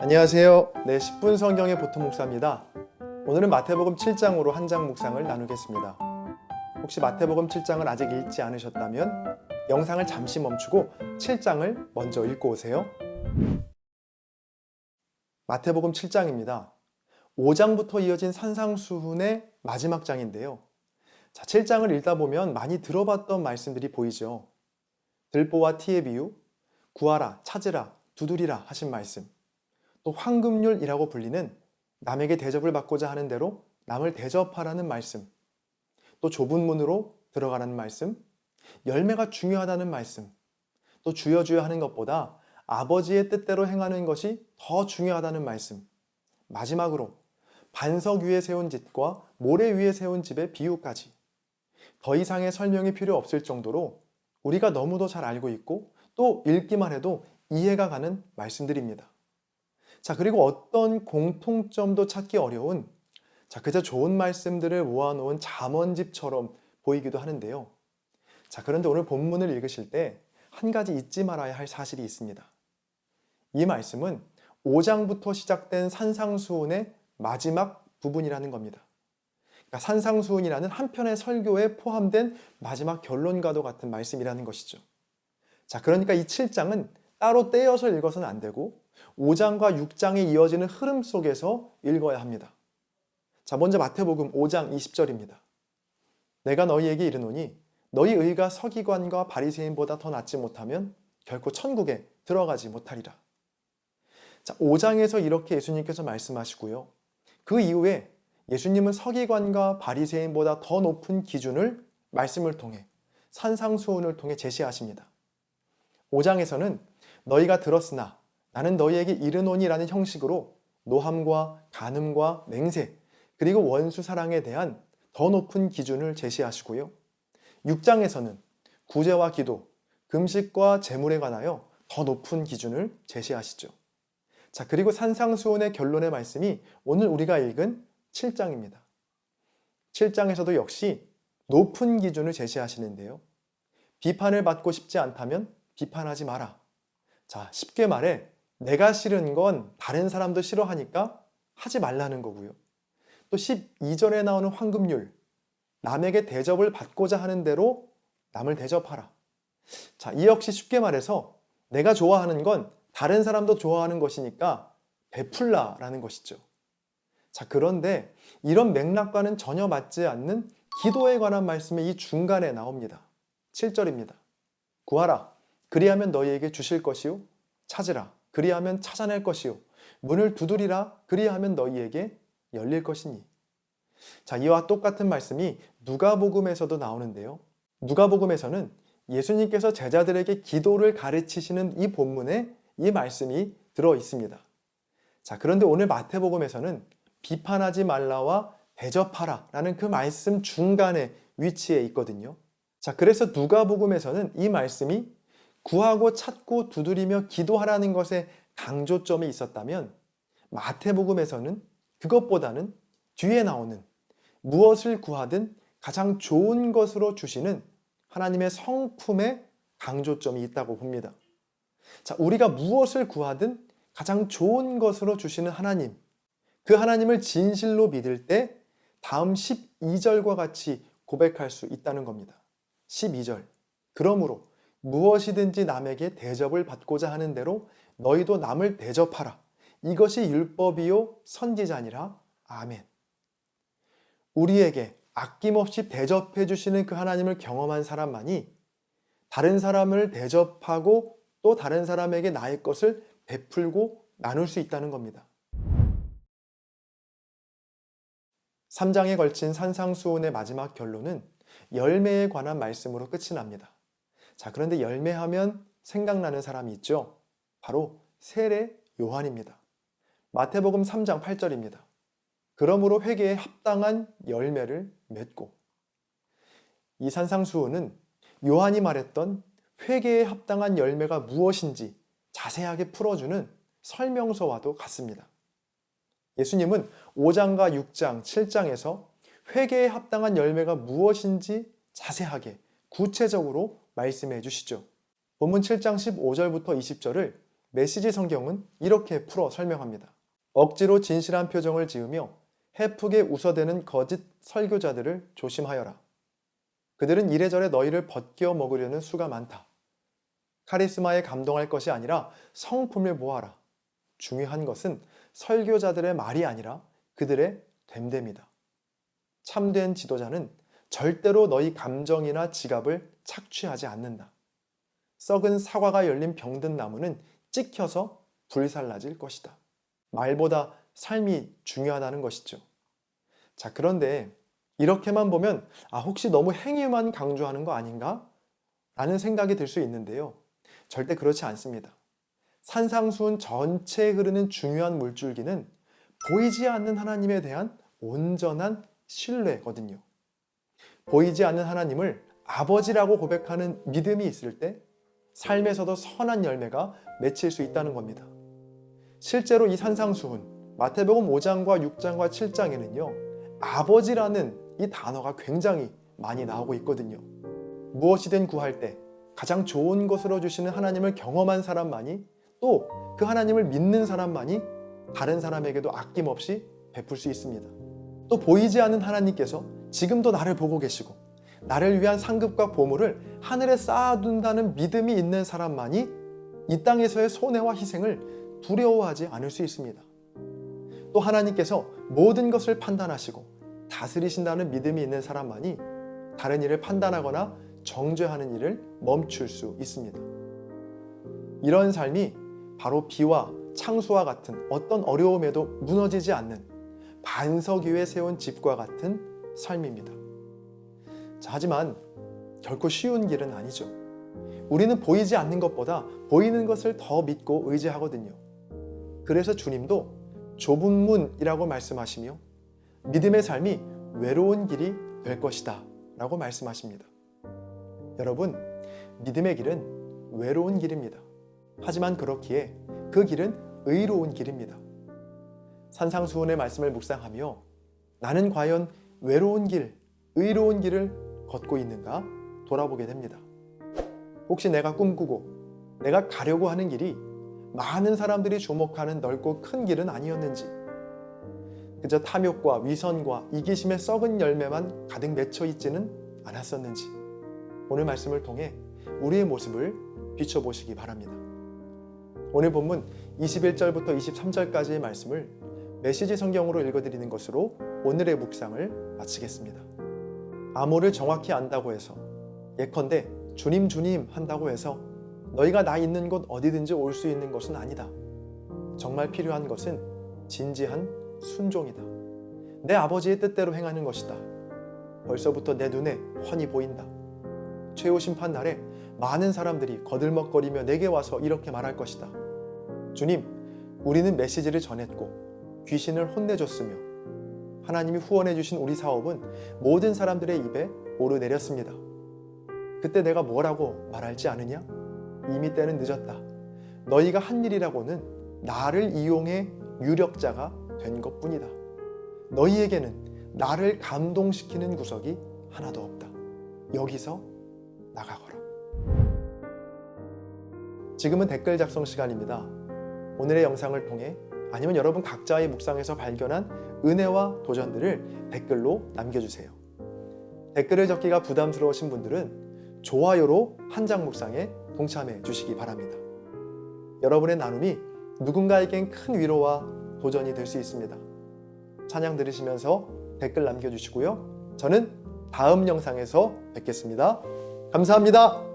안녕하세요. 10분 성경의 보통 목사입니다. 오늘은 마태복음 7장으로 한 장 묵상을 나누겠습니다. 혹시 마태복음 7장을 아직 읽지 않으셨다면 영상을 잠시 멈추고 7장을 먼저 읽고 오세요. 마태복음 7장입니다. 5장부터 이어진 산상수훈의 마지막 장인데요. 7장을 읽다 보면 많이 들어봤던 말씀들이 보이죠. 들보와 티의 비유, 구하라, 찾으라, 두드리라 하신 말씀, 또 황금률이라고 불리는 남에게 대접을 받고자 하는 대로 남을 대접하라는 말씀, 또 좁은 문으로 들어가라는 말씀, 열매가 중요하다는 말씀, 또 주여 주여 하는 것보다 아버지의 뜻대로 행하는 것이 더 중요하다는 말씀, 마지막으로 반석 위에 세운 집과 모래 위에 세운 집의 비유까지 더 이상의 설명이 필요 없을 정도로 우리가 너무도 잘 알고 있고 또 읽기만 해도 이해가 가는 말씀들입니다. 그리고 어떤 공통점도 찾기 어려운 그저 좋은 말씀들을 모아놓은 잠언집처럼 보이기도 하는데요. 그런데 오늘 본문을 읽으실 때 한 가지 잊지 말아야 할 사실이 있습니다. 이 말씀은 5장부터 시작된 산상수훈의 마지막 부분이라는 겁니다. 산상수훈이라는 한 편의 설교에 포함된 마지막 결론과도 같은 말씀이라는 것이죠. 그러니까 이 7장은 따로 떼어서 읽어서는 안 되고 5장과 6장에 이어지는 흐름 속에서 읽어야 합니다. 먼저 마태복음 5장 20절입니다. 내가 너희에게 이르노니 너희 의가 서기관과 바리새인보다 더 낫지 못하면 결코 천국에 들어가지 못하리라. 5장에서 이렇게 예수님께서 말씀하시고요. 그 이후에 예수님은 서기관과 바리새인보다 더 높은 기준을 말씀을 통해 산상수훈을 통해 제시하십니다. 5장에서는 너희가 들었으나 나는 너희에게 이르노니라는 형식으로 노함과 간음과 맹세 그리고 원수 사랑에 대한 더 높은 기준을 제시하시고요. 6장에서는 구제와 기도, 금식과 제물에 관하여 더 높은 기준을 제시하시죠. 그리고 산상수훈의 결론의 말씀이 오늘 우리가 읽은 7장입니다. 7장에서도 역시 높은 기준을 제시하시는데요. 비판을 받고 싶지 않다면 비판하지 마라. 쉽게 말해 내가 싫은 건 다른 사람도 싫어하니까 하지 말라는 거고요. 또 12절에 나오는 황금률, 남에게 대접을 받고자 하는 대로 남을 대접하라. 이 역시 쉽게 말해서 내가 좋아하는 건 다른 사람도 좋아하는 것이니까 베풀라라는 것이죠. 그런데 이런 맥락과는 전혀 맞지 않는 기도에 관한 말씀이 이 중간에 나옵니다. 7절입니다. 구하라. 그리하면 너희에게 주실 것이요. 찾으라. 그리하면 찾아낼 것이요. 문을 두드리라. 그리하면 너희에게 열릴 것이니. 이와 똑같은 말씀이 누가복음에서도 나오는데요. 누가복음에서는 예수님께서 제자들에게 기도를 가르치시는 이 본문에 이 말씀이 들어 있습니다. 그런데 오늘 마태복음에서는 비판하지 말라와 대접하라 라는 그 말씀 중간에 위치해 있거든요. 그래서 누가복음에서는 이 말씀이 구하고 찾고 두드리며 기도하라는 것에 강조점이 있었다면 마태복음에서는 그것보다는 뒤에 나오는 무엇을 구하든 가장 좋은 것으로 주시는 하나님의 성품에 강조점이 있다고 봅니다. 우리가 무엇을 구하든 가장 좋은 것으로 주시는 하나님, 그 하나님을 진실로 믿을 때 다음 12절과 같이 고백할 수 있다는 겁니다. 12절. 그러므로 무엇이든지 남에게 대접을 받고자 하는 대로 너희도 남을 대접하라. 이것이 율법이요 선지자니라. 아멘. 우리에게 아낌없이 대접해 주시는 그 하나님을 경험한 사람만이 다른 사람을 대접하고 또 다른 사람에게 나의 것을 베풀고 나눌 수 있다는 겁니다. 3장에 걸친 산상수훈의 마지막 결론은 열매에 관한 말씀으로 끝이 납니다. 그런데 열매하면 생각나는 사람이 있죠. 바로 세례 요한입니다. 마태복음 3장 8절입니다. 그러므로 회개에 합당한 열매를 맺고. 이 산상수훈은 요한이 말했던 회개에 합당한 열매가 무엇인지 자세하게 풀어주는 설명서와도 같습니다. 예수님은 5장과 6장, 7장에서 회개에 합당한 열매가 무엇인지 자세하게 구체적으로 말씀해 주시죠. 본문 7장 15절부터 20절을 메시지 성경은 이렇게 풀어 설명합니다. 억지로 진실한 표정을 지으며 해프게 웃어대는 거짓 설교자들을 조심하여라. 그들은 이래저래 너희를 벗겨 먹으려는 수가 많다. 카리스마에 감동할 것이 아니라 성품을 보아라. 중요한 것은 설교자들의 말이 아니라 그들의 됨됨이다. 참된 지도자는 절대로 너희 감정이나 지갑을 착취하지 않는다. 썩은 사과가 열린 병든 나무는 찍혀서 불살라질 것이다. 말보다 삶이 중요하다는 것이죠. 자, 그런데 이렇게만 보면 혹시 너무 행위만 강조하는 거 아닌가? 라는 생각이 들 수 있는데요. 절대 그렇지 않습니다. 산상수훈 전체에 흐르는 중요한 물줄기는 보이지 않는 하나님에 대한 온전한 신뢰거든요. 보이지 않는 하나님을 아버지라고 고백하는 믿음이 있을 때 삶에서도 선한 열매가 맺힐 수 있다는 겁니다. 실제로 이 산상수훈, 마태복음 5장과 6장과 7장에는요, 아버지라는 이 단어가 굉장히 많이 나오고 있거든요. 무엇이든 구할 때 가장 좋은 것으로 주시는 하나님을 경험한 사람만이, 또 그 하나님을 믿는 사람만이 다른 사람에게도 아낌없이 베풀 수 있습니다. 또 보이지 않는 하나님께서 지금도 나를 보고 계시고 나를 위한 상급과 보물을 하늘에 쌓아둔다는 믿음이 있는 사람만이 이 땅에서의 손해와 희생을 두려워하지 않을 수 있습니다. 또 하나님께서 모든 것을 판단하시고 다스리신다는 믿음이 있는 사람만이 다른 일을 판단하거나 정죄하는 일을 멈출 수 있습니다. 이런 삶이 바로 비와 창수와 같은 어떤 어려움에도 무너지지 않는 반석 위에 세운 집과 같은 삶입니다. 자, 하지만 결코 쉬운 길은 아니죠. 우리는 보이지 않는 것보다 보이는 것을 더 믿고 의지하거든요. 그래서 주님도 좁은 문이라고 말씀하시며 믿음의 삶이 외로운 길이 될 것이다 라고 말씀하십니다. 여러분, 믿음의 길은 외로운 길입니다. 하지만 그렇기에 그 길은 의로운 길입니다. 산상수훈의 말씀을 묵상하며 나는 과연 외로운 길, 의로운 길을 걷고 있는가 돌아보게 됩니다. 혹시 내가 꿈꾸고 내가 가려고 하는 길이 많은 사람들이 주목하는 넓고 큰 길은 아니었는지, 그저 탐욕과 위선과 이기심의 썩은 열매만 가득 맺혀 있지는 않았었는지, 오늘 말씀을 통해 우리의 모습을 비춰보시기 바랍니다. 오늘 본문 21절부터 23절까지의 말씀을 메시지 성경으로 읽어드리는 것으로 오늘의 묵상을 마치겠습니다. 암호를 정확히 안다고 해서, 예컨대 주님 주님 한다고 해서 너희가 나 있는 곳 어디든지 올 수 있는 것은 아니다. 정말 필요한 것은 진지한 순종이다. 내 아버지의 뜻대로 행하는 것이다. 벌써부터 내 눈에 훤히 보인다. 최후 심판 날에 많은 사람들이 거들먹거리며 내게 와서 이렇게 말할 것이다. 주님, 우리는 메시지를 전했고 귀신을 혼내줬으며 하나님이 후원해 주신 우리 사업은 모든 사람들의 입에 오르내렸습니다. 그때 내가 뭐라고 말할지 아느냐? 이미 때는 늦었다. 너희가 한 일이라고는 나를 이용해 유력자가 된 것뿐이다. 너희에게는 나를 감동시키는 구석이 하나도 없다. 여기서 나가거라. 지금은 댓글 작성 시간입니다. 오늘의 영상을 통해 아니면 여러분 각자의 묵상에서 발견한 은혜와 도전들을 댓글로 남겨주세요. 댓글을 적기가 부담스러우신 분들은 좋아요로 한 장 묵상에 동참해 주시기 바랍니다. 여러분의 나눔이 누군가에겐 큰 위로와 도전이 될 수 있습니다. 찬양 들으시면서 댓글 남겨주시고요. 저는 다음 영상에서 뵙겠습니다. 감사합니다.